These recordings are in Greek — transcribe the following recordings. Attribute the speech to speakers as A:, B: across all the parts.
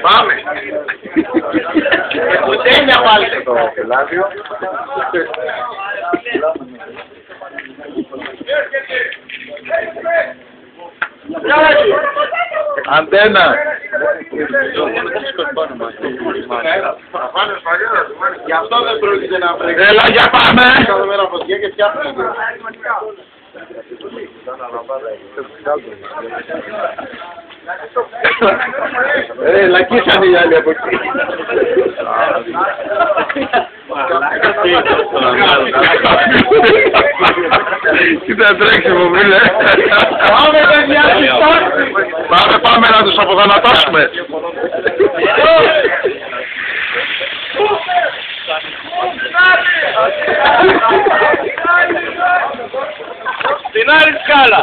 A: Πάμε. Κουτένια βάλτε.
B: Το πελάδιο. Αντένα.
A: Γι' αυτό δεν πρόκειται να βρει.
B: Έλα, για πάμε.
A: Κάθε μέρα φωτιά και φτιάχνει.
B: Λακίσανε οι άλλοι από εκεί. Κοίτα τρέξιμο, φίλε.
A: Πάμε, παιδιά,
B: Πάμε να τους αποδανατώσουμε.
A: Στην άλλη σκάλα.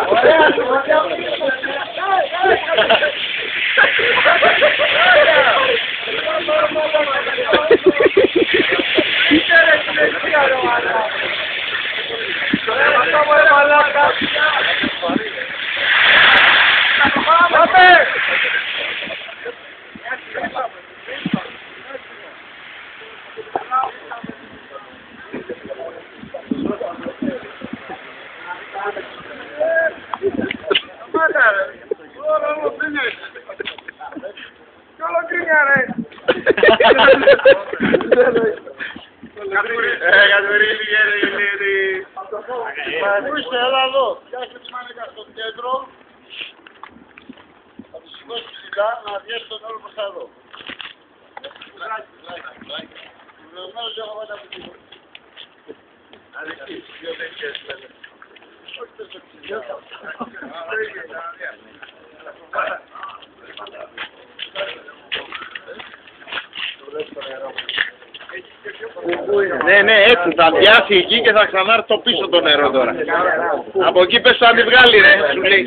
A: Ακούστε, έλα εδώ. Πιάστε τις μάνικας στο κέντρο. Θα τους σηκώσει ψηλά να βγαίνει τον όλο προς τα εδώ. Βεβαίως έχω βάλει από την Αλεξής, δύο τέτοιες λέμε. Όχι τόσο ψηλά. Ναι, έτσι θα πιάσει εκεί και θα ξανάρθει το πίσω το νερό τώρα. Από εκεί πες το αν τη βγάλει, ρε, σου λέει.